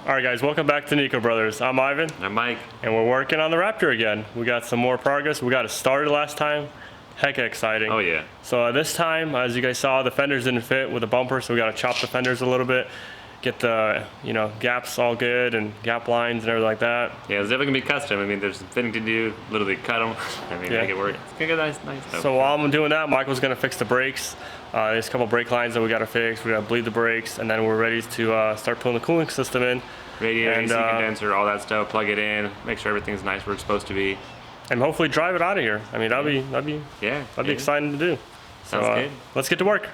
Alright guys, welcome back to Nico Brothers. I'm Ivan. I'm Mike. And we're working on the Raptor again. We got some more progress. We got it started last time. Heck exciting. Oh yeah. So this time, as you guys saw, the fenders didn't fit with the bumper, so we got to chop the fenders a little bit. Get the, gaps all good and gap lines and everything like that. Yeah, it's definitely gonna be custom. I mean, there's some fitting to do, literally cut them. Make it work. It's gonna get nice stuff. So while I'm doing that, Michael's gonna fix the brakes. There's a couple brake lines that we gotta fix. We gotta bleed the brakes, and then we're ready to start putting the cooling system in. Radiator, AC condenser, all that stuff. Plug it in. Make sure everything's nice where it's supposed to be. And hopefully drive it out of here. I mean, that'd be exciting to do. Sounds good. Let's get to work.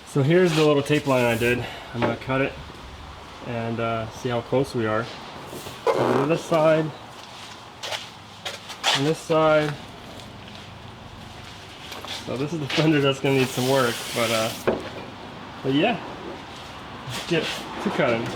So here's the little tape line I did. I'm gonna cut it and see how close we are. So to this side, and this side. So this is the fender that's gonna need some work, but yeah, let's get to cutting.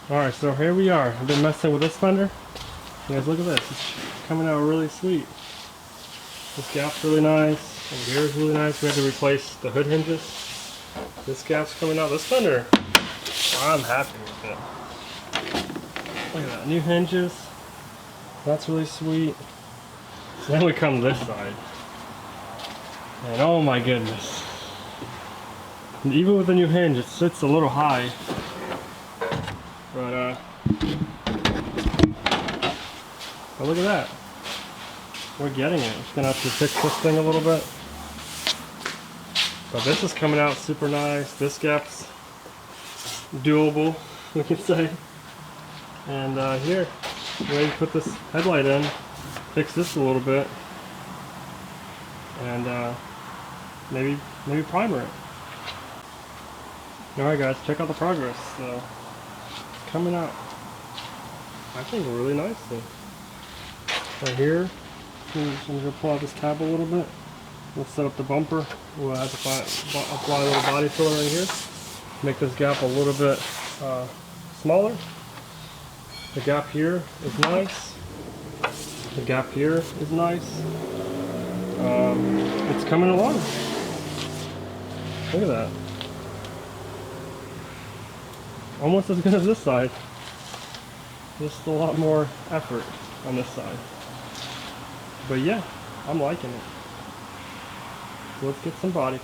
Alright, so here we are. I've been messing with this fender. You guys, look at this. It's coming out really sweet. This gap's really nice. And here is really nice. We had to replace the hood hinges. This gap's coming out. This fender, I'm happy with it. Look at that. New hinges. That's really sweet. So then we come to this side. And oh my goodness. And even with the new hinge, it sits a little high. But look at that. We're getting it. Just gonna have to fix this thing a little bit. But this is coming out super nice. This gap's doable, we can say. And here, you put this headlight in, fix this a little bit, and maybe primer it. Alright guys, check out the progress. So, coming out, I think, really nicely. Right here, I'm going to pull out this tab a little bit. We'll set up the bumper. We'll have to apply a little body filler right here. Make this gap a little bit smaller. The gap here is nice. The gap here is nice. It's coming along. Look at that. Almost as good as this side. Just a lot more effort on this side. But yeah, I'm liking it. So let's get some body.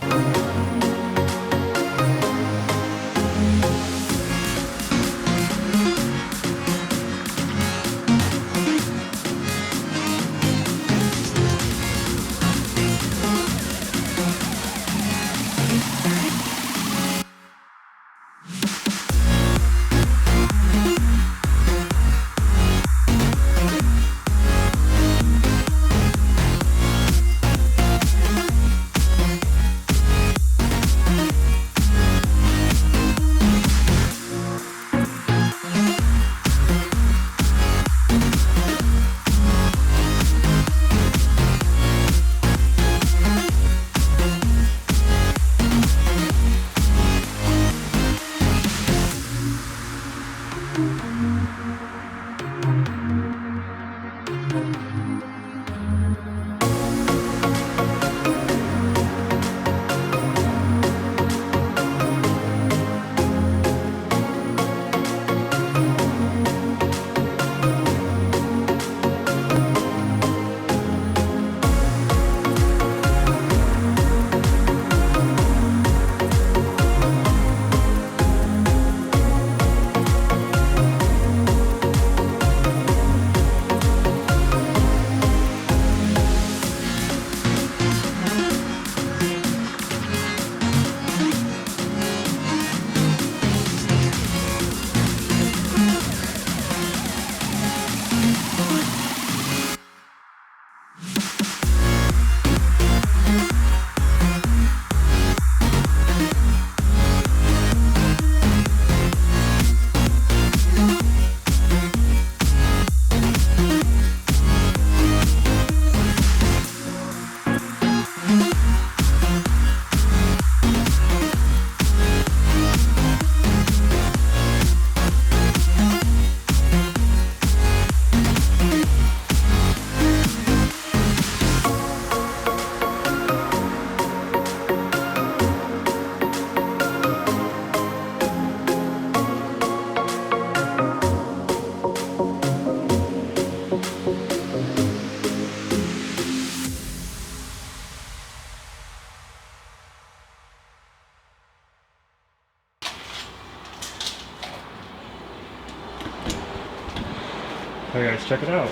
Hey guys, check it out.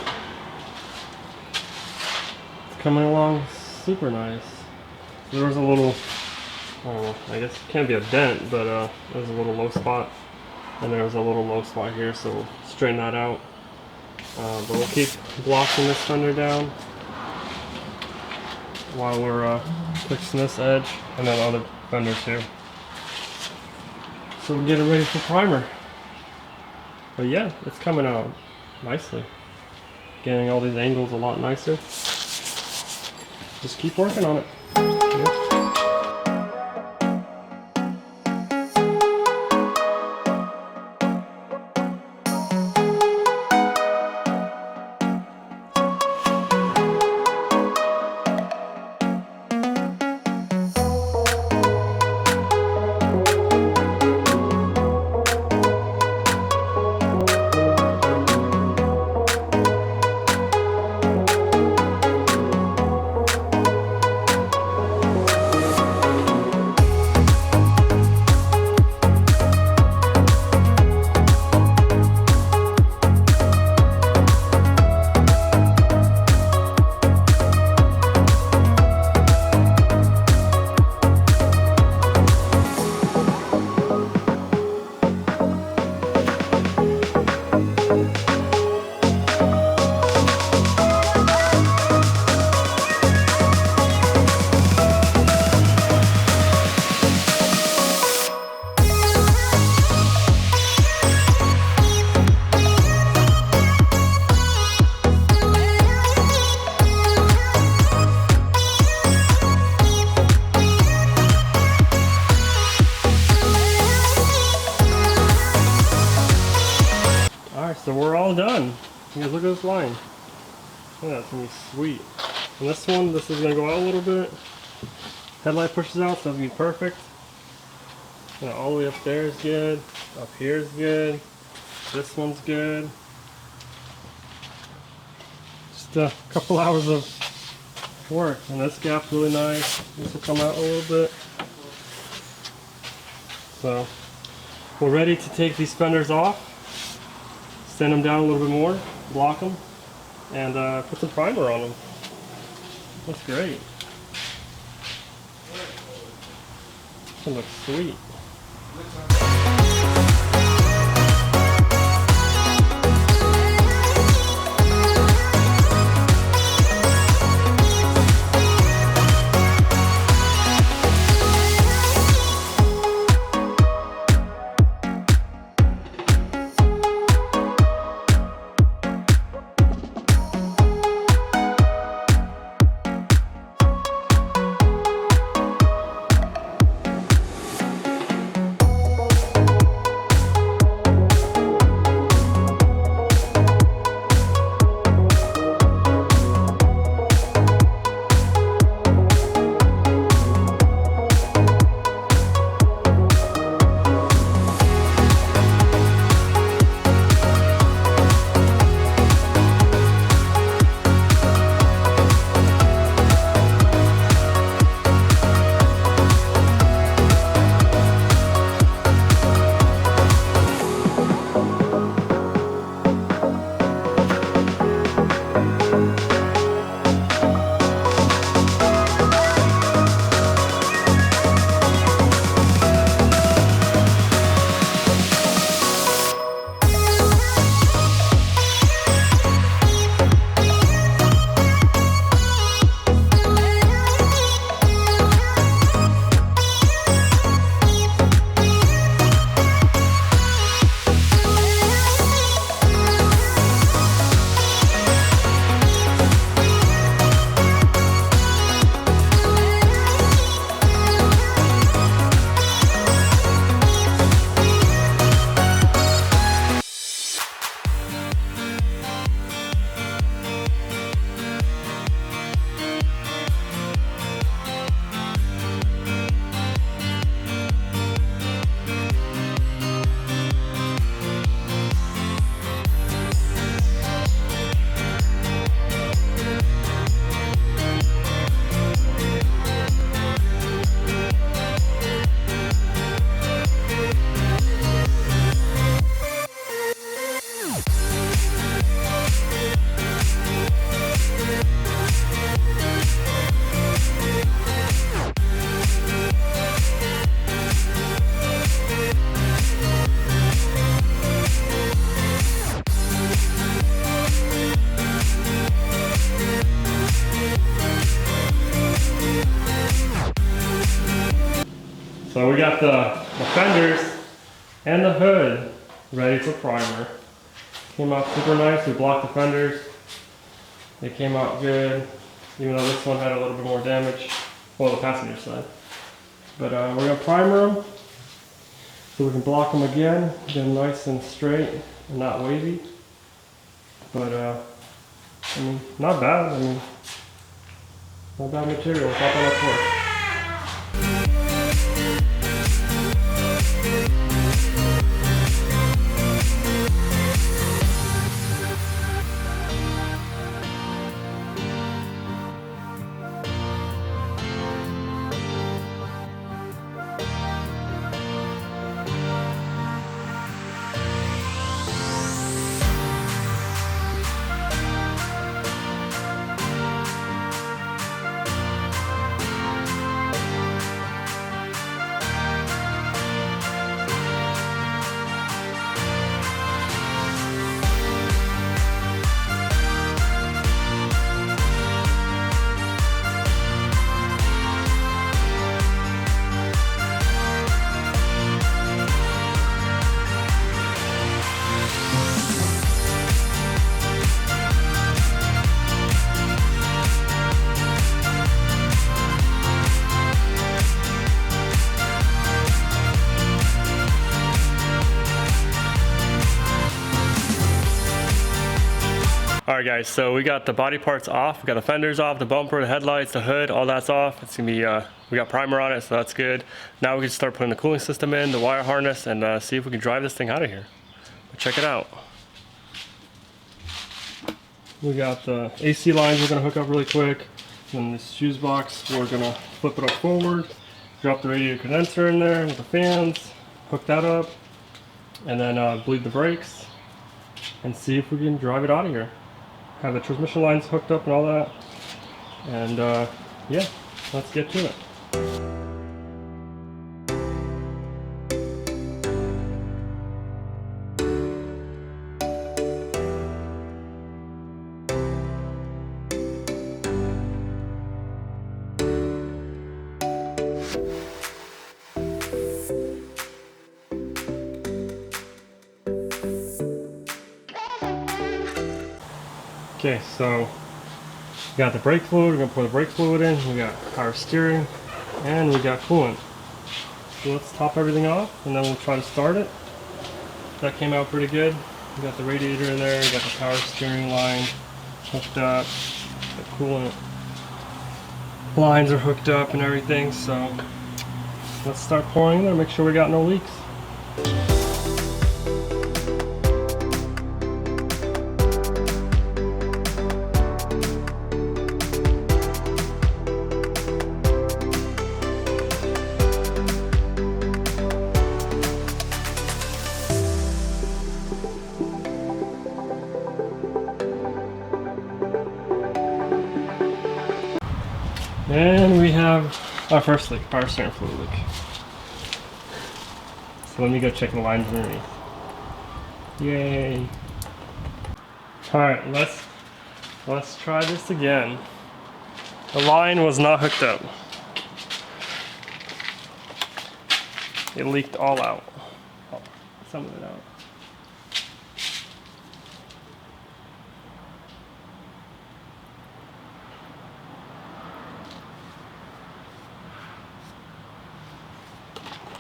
It's coming along super nice. There was a little, I don't know, I guess it can't be a dent, but there's a little low spot. And there's a little low spot here, so we'll straighten that out. But we'll keep blocking this fender down while we're fixing this edge and then other fenders here. So we're getting ready for primer. But yeah, it's coming out nicely. Getting all these angles a lot nicer. Just keep working on it. Yep. So we're all done. You guys look at this line. Yeah, it's gonna be sweet. And this one, this is gonna go out a little bit. Headlight pushes out, so it's gonna be perfect. You know, all the way up there is good. Up here is good. This one's good. Just a couple hours of work. And this gap's really nice. This will come out a little bit. So we're ready to take these fenders off. Sand them down a little bit more, block them, and put some primer on them. That's great. This one looks sweet. got the fenders and the hood ready for primer. Came out super nice. We blocked the fenders. They came out good, even though this one had a little bit more damage. Well, the passenger side. But we're gonna primer them so we can block them again, get them nice and straight and not wavy. But I mean, not bad. I mean, not bad material. It's not that much work. Alright guys, so we got the body parts off, we got the fenders off, the bumper, the headlights, the hood, all that's off. It's gonna be, we got primer on it, so that's good. Now we can start putting the cooling system in, the wire harness, and see if we can drive this thing out of here. Check it out. We got the AC lines we're gonna hook up really quick. And this fuse box, we're gonna flip it up forward, drop the radiator condenser in there with the fans, hook that up, and then bleed the brakes, and see if we can drive it out of here. Have the transmission lines hooked up and all that, and yeah, let's get to it. Okay, so we got the brake fluid, we're gonna pour the brake fluid in, we got power steering, and we got coolant. So let's top everything off, and then we'll try to start it. That came out pretty good. We got the radiator in there, we got the power steering line hooked up, the coolant lines are hooked up and everything, so let's start pouring in there, make sure we got no leaks. And we have our first leak, power steering fluid leak. So let me go check the lines underneath. Yay! Alright, let's try this again. The line was not hooked up. It leaked all out. Oh, some of it out.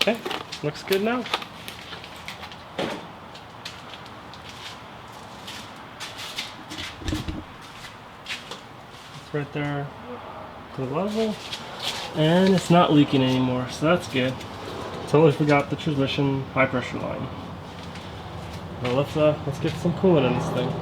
Okay, looks good now. It's right there to the level, and it's not leaking anymore, so that's good. Totally forgot the transmission high pressure line. Well, let's get some coolant in this thing.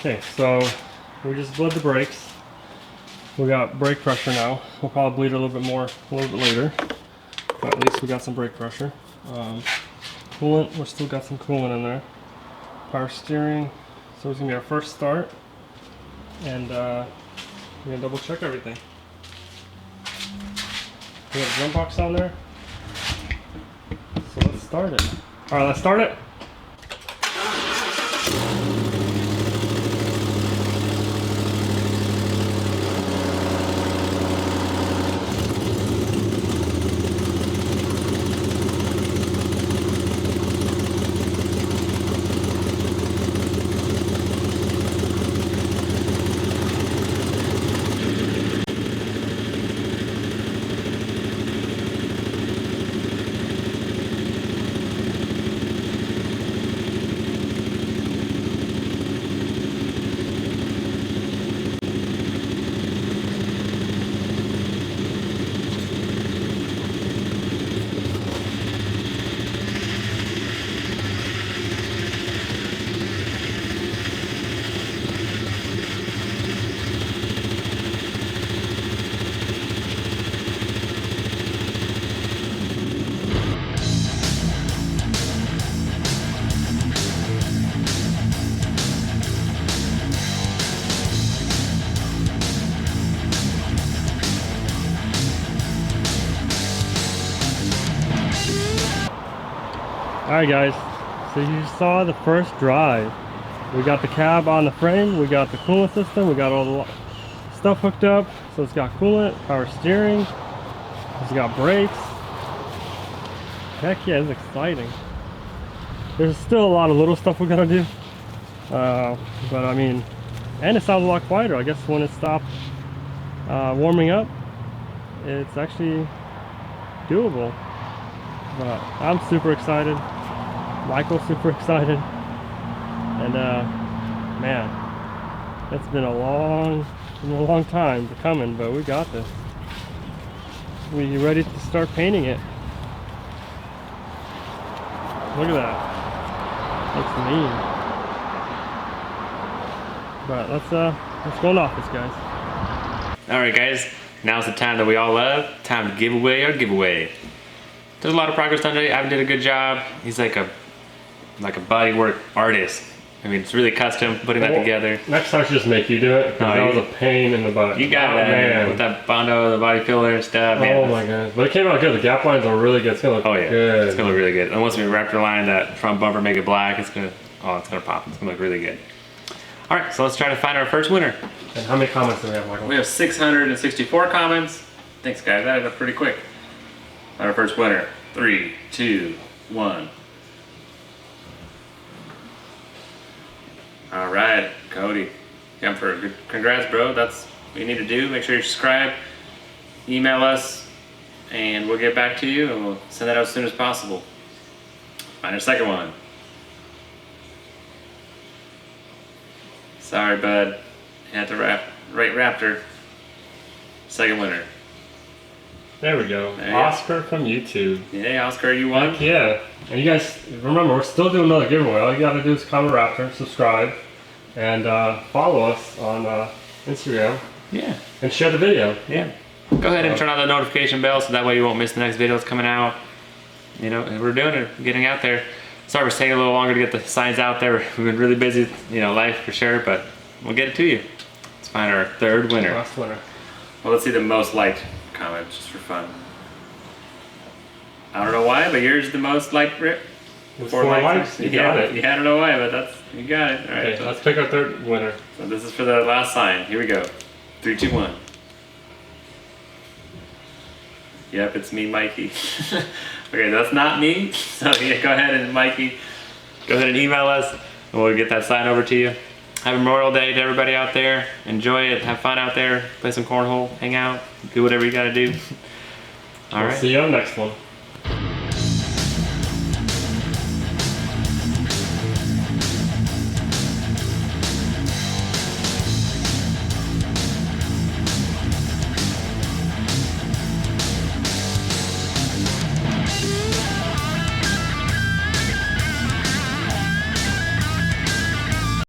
Okay, so we just bled the brakes. We got brake pressure now. We'll probably bleed a little bit more a little bit later, but at least we got some brake pressure. Coolant, we've still got some coolant in there. Power steering. So it's gonna be our first start, and we're gonna double check everything. We have a jump box on there. So let's start it. All right, let's start it. Alright guys, so you saw the first drive. We got the cab on the frame, we got the coolant system, we got all the stuff hooked up. So it's got coolant, power steering, it's got brakes. Heck yeah, it's exciting. There's still a lot of little stuff we gotta do. But I mean, and it sounds a lot quieter. I guess when it stopped warming up, it's actually doable. But I'm super excited. Michael's super excited. And man, it's been a long time coming, but we got this. We ready to start painting it. Look at that. Looks mean. But let's go in office, guys. Alright guys, now's the time that we all love. Time to give away our giveaway. There's a lot of progress done today. Ivan did a good job. He's like a bodywork artist. I mean, it's really custom, putting that together. Next time I should just make you do it, because that was a pain in the butt. You got that, man. With that Bondo, the body filler and stuff. Oh my god. But it came out good. The gap lines are really good. It's gonna look good. It's gonna look really good. And once we Raptor line that front bumper, make it black, it's gonna pop. It's gonna look really good. Alright, so let's try to find our first winner. And how many comments do we have, Michael? We have 664 comments. Thanks guys, that is pretty quick. Our first winner. 3, 2, 1. All right, Cody. Come for good. Congrats, bro. That's what you need to do. Make sure you subscribe. Email us, and we'll get back to you, and we'll send that out as soon as possible. Find our second one. Sorry, bud. You had to rate Raptor. Second winner. There we go. Oscar from YouTube. Yeah, Oscar, you won. Heck yeah. And you guys, remember, we're still doing another giveaway. All you gotta do is Comment Raptor, subscribe, and follow us on Instagram. Yeah. And share the video. Yeah. Go ahead and turn on the notification bell so that way you won't miss the next video that's coming out. You know, we're doing it, getting out there. Sorry it's taking a little longer to get the signs out there. We've been really busy, you know, life for sure, but we'll get it to you. Let's find our third winner. Last winner. Well, let's see the most liked comment, just for fun. I don't know why, but yours is the most liked. With 4 likes? You got it. Yeah, I don't know why, but you got it. All right. Okay, so let's pick our third winner. So this is for the last sign. Here we go. 3, 2, 1. Yep, it's me, Mikey. Okay, that's not me. So yeah, go ahead and Mikey, go ahead and email us, and we'll get that sign over to you. Have a Memorial Day to everybody out there. Enjoy it. Have fun out there. Play some cornhole. Hang out. Do whatever you got to do. All right. See you on the next one.